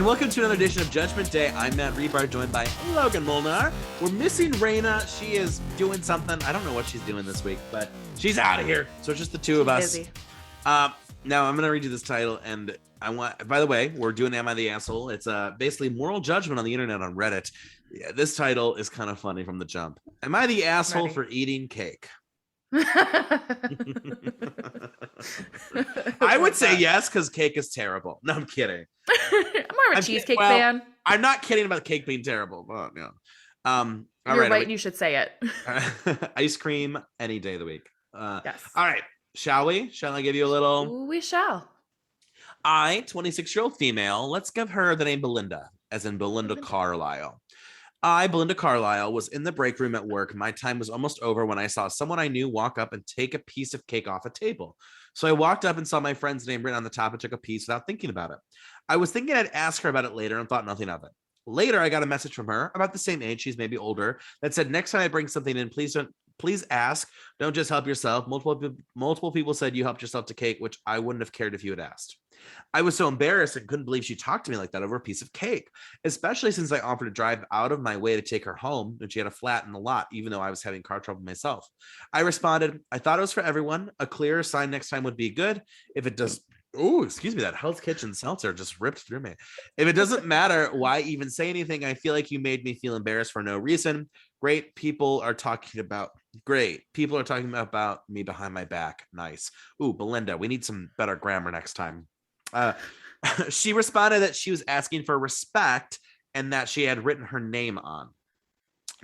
and welcome to another edition of Judgment Day. I'm Matt Rebar, joined by Logan Molnar. We're missing Raina. She is doing something. I don't know what she's doing this week, but she's out of here. So it's just the two of us. Busy. Now I'm going to read you this title, and I want. By the way, we're doing "Am I the Asshole?" It's basically moral judgment on the internet on Reddit. Yeah, this title is kind of funny from the jump. Am I the asshole Ready. for eating cake? I I would say yes, because cake is terrible. No, I'm kidding. I'm more of a cheesecake well, fan. I'm not kidding about cake being terrible. But no. All You're right, right, and you should say it. ice cream any day of the week. Yes. All right. Shall we? Shall I give you a little? We shall. 26-year-old female. Let's give her the name Belinda, as in Belinda Carlisle. Belinda Carlisle, was in the break room at work. My time was almost over when I saw someone I knew walk up and take a piece of cake off a table. So I walked up and saw my friend's name written on the top and took a piece without thinking about it. I was thinking I'd ask her about it later and thought nothing of it. Later, I got a message from her, about the same age, she's maybe older, that said, next time I bring something in, please ask. Don't just help yourself. Multiple people said you helped yourself to cake, which I wouldn't have cared if you had asked. I was so embarrassed and couldn't believe she talked to me like that over a piece of cake, especially since I offered to drive out of my way to take her home when she had a flat in the lot, even though I was having car trouble myself. I responded, I thought it was for everyone. A clearer sign next time would be good. If it does, oh, excuse me, that Hell's Kitchen seltzer just ripped through me. If it doesn't matter, why even say anything? I feel like you made me feel embarrassed for no reason. Great. People are talking about me behind my back. Nice. Ooh, Belinda, we need some better grammar next time. She responded that she was asking for respect and that she had written her name on.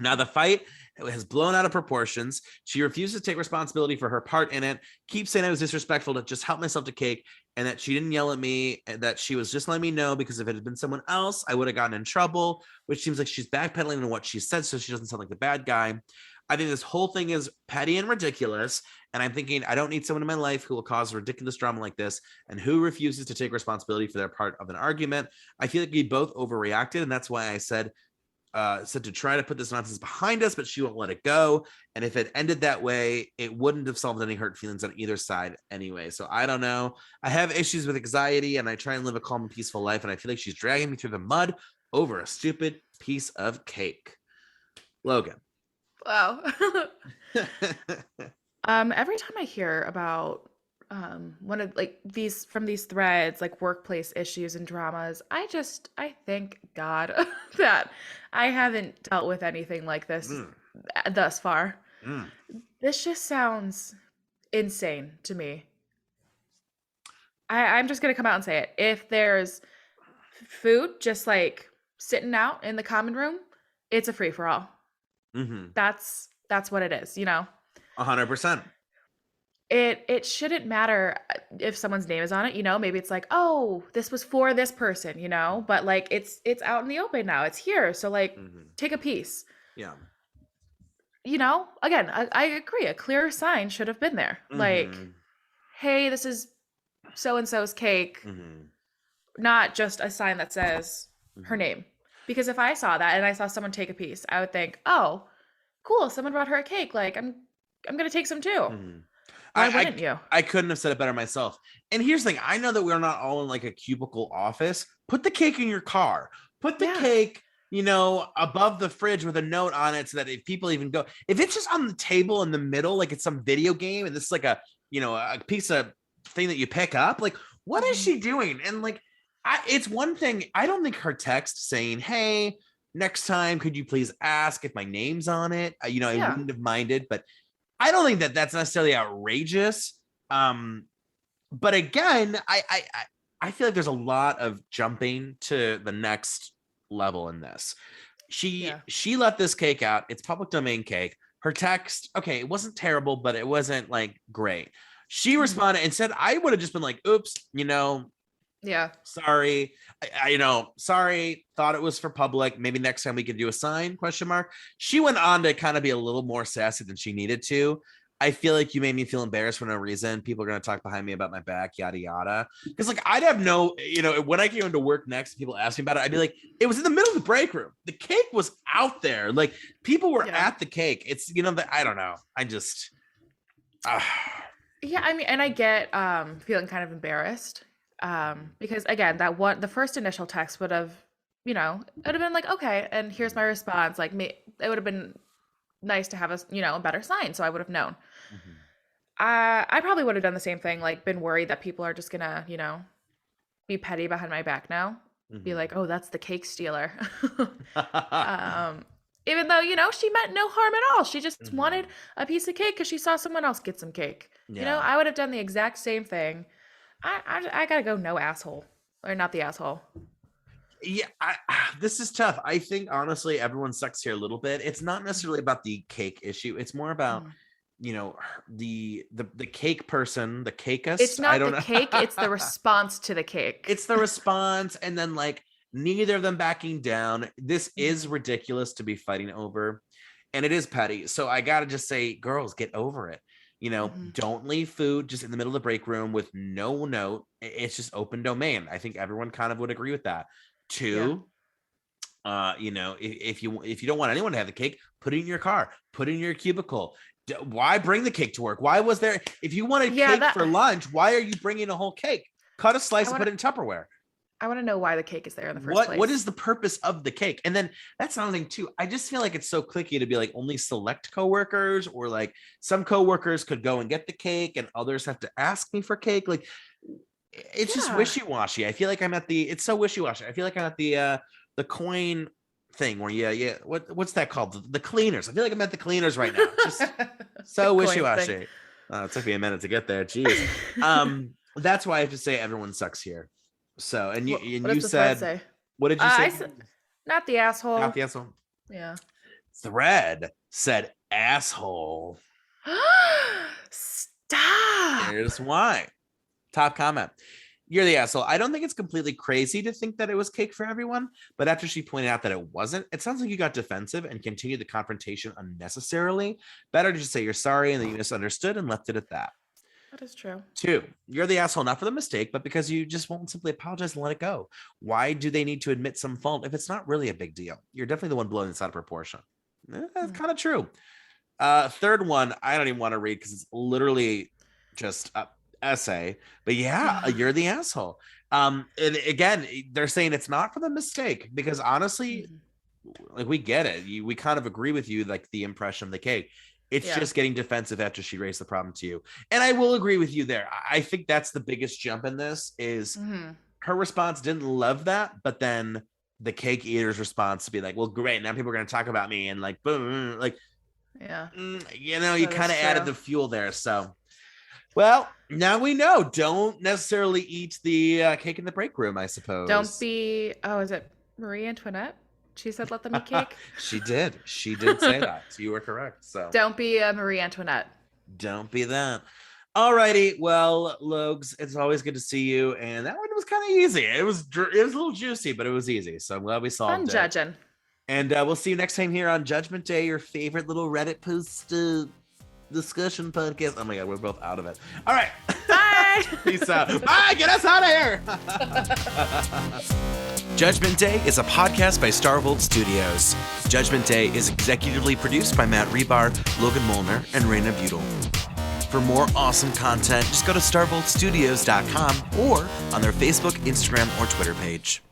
Now the fight has blown out of proportions. She refuses to take responsibility for her part in it, keeps saying I was disrespectful to just help myself to cake, and that she didn't yell at me, and that she was just letting me know because if it had been someone else, I would have gotten in trouble, which seems like she's backpedaling on what she said so she doesn't sound like the bad guy. I think this whole thing is petty and ridiculous. And I'm thinking, I don't need someone in my life who will cause ridiculous drama like this and who refuses to take responsibility for their part of an argument. I feel like we both overreacted. And that's why I said to try to put this nonsense behind us, but she won't let it go. And if it ended that way, it wouldn't have solved any hurt feelings on either side anyway. So I don't know. I have issues with anxiety and I try and live a calm and peaceful life. And I feel like she's dragging me through the mud over a stupid piece of cake. Logan. Wow. Every time I hear about one of like these threads, like workplace issues and dramas, I thank God that I haven't dealt with anything like this thus far. This just sounds insane to me. I'm just gonna come out and say it. If there's food just like sitting out in the common room, it's a free for all. That's what it is, 100%. It shouldn't matter if someone's name is on it, maybe it's like, oh, this was for this person, but like it's out in the open now, it's here, so like take a piece. Yeah. Again, I agree, a clearer sign should have been there. Like, hey, this is so and so's cake, not just a sign that says her name. Because if I saw that and I saw someone take a piece, I would think, oh, cool, someone brought her a cake. Like, I'm gonna take some too. Why wouldn't you? I couldn't have said it better myself. And here's the thing: I know that we're not all in like a cubicle office. Put the cake in your car. Put the cake, above the fridge with a note on it, so that if people even go, if it's just on the table in the middle, like it's some video game, and this is like a piece of thing that you pick up, like what is she doing? And like, it's one thing. I don't think her text saying, hey, next time, could you please ask if my name's on it? I wouldn't have minded, but I don't think that that's necessarily outrageous. But again, I feel like there's a lot of jumping to the next level in this. She let this cake out. It's public domain cake. Her text, okay, it wasn't terrible, but it wasn't like great. She responded and said, I would have just been like, oops, sorry. Sorry. Thought it was for public. Maybe next time we could do a sign, ? She went on to kind of be a little more sassy than she needed to. I feel like you made me feel embarrassed for no reason. People are going to talk behind me about my back, yada, yada. Because like, I'd have no, when I came into work next, people ask me about it. I'd be like, it was in the middle of the break room. The cake was out there. Like people were at the cake. It's, I don't know. I just, Yeah, I mean, and I get feeling kind of embarrassed. Because again, the first initial text would have, it would have been like, okay, and here's my response. Like me, it would have been nice to have a better sign, so I would have known. Mhm. I probably would have done the same thing, like been worried that people are just gonna, be petty behind my back now. Be Mhm. like, oh, that's the cake stealer. Even though, she meant no harm at all. She just wanted Mhm. a piece of cake because she saw someone else get some cake. Yeah. I would have done the exact same thing. I gotta go no asshole. Or not the asshole. Yeah, this is tough. I think honestly, everyone sucks here a little bit. It's not necessarily about the cake issue. It's more about Mm. the cake person, the cakeist. It's I not don't the know. cake, it's the response to the cake. It's the response, and then like neither of them backing down. This is Mhm. ridiculous to be fighting over, and it is petty. So I gotta just say, girls, get over it. Mhm. Don't leave food just in the middle of the break room with no note. It's just open domain. I think everyone kind of would agree with that. Yeah. Two, if you don't want anyone to have the cake, put it in your car, put it in your cubicle. Why bring the cake to work? Why was there, if you wanted Yeah, cake for lunch, why are you bringing a whole cake? Cut a slice I and want put it in Tupperware. I want to know why the cake is there in the first What place. is the purpose of the cake? And then that's another thing too. I just feel like it's so cliquey to be like only select coworkers, or like some coworkers could go and get the cake and others have to ask me for cake. Like it's just Yeah. wishy-washy. I feel like it's so wishy-washy. I feel like I'm at the coin thing where what's that called? The cleaners. I feel like I'm at the cleaners right now. Just so The coin wishy-washy. thing. It took me a minute to get there. Jeez. That's why I have to say everyone sucks here. So and What you does the thread said, say? what did you I say? said, not the asshole. Not the asshole. Yeah. Thread said asshole. Stop. Here's why. Top comment. You're the asshole. I don't think it's completely crazy to think that it was cake for everyone, but after she pointed out that it wasn't, it sounds like you got defensive and continued the confrontation unnecessarily. Better to just say you're sorry and that you misunderstood and left it at that. That is true. 2, you're the asshole, not for the mistake, but because you just won't simply apologize and let it go. Why do they need to admit some fault if it's not really a big deal? You're definitely the one blowing this out of proportion. That's kind of true. Third one, I don't even want to read because it's literally just a essay. But yeah, you're the asshole. And again, they're saying it's not for the mistake because honestly, like we get it. We kind of agree with you, like the impression of the cake. It's just getting defensive after she raised the problem to you. And I will agree with you there. I think that's the biggest jump in this is her response didn't love that, but then the cake eater's response to be like, well, great. Now people are going to talk about me and like, boom, like, you kind of added the fuel there. So, well, now we know. Don't necessarily eat the cake in the break room, I suppose. Don't be, is it Marie Antoinette? She said, let them eat cake. She did say that. So you were correct. So don't be Marie Antoinette. Don't be that. All righty. Well, Logs, it's always good to see you. And that one was kind of easy. It was a little juicy, but it was easy. So I'm glad we solved it. Fun judging. And we'll see you next time here on Judgment Day, your favorite little Reddit post discussion podcast. Oh my God, we're both out of it. All right. Bye. Peace out. Bye. Get us out of here. Judgment Day is a podcast by Starvolt Studios. Judgment Day is executively produced by Matt Rebar, Logan Molnar, and Raina Butel. For more awesome content, just go to starvoltstudios.com or on their Facebook, Instagram, or Twitter page.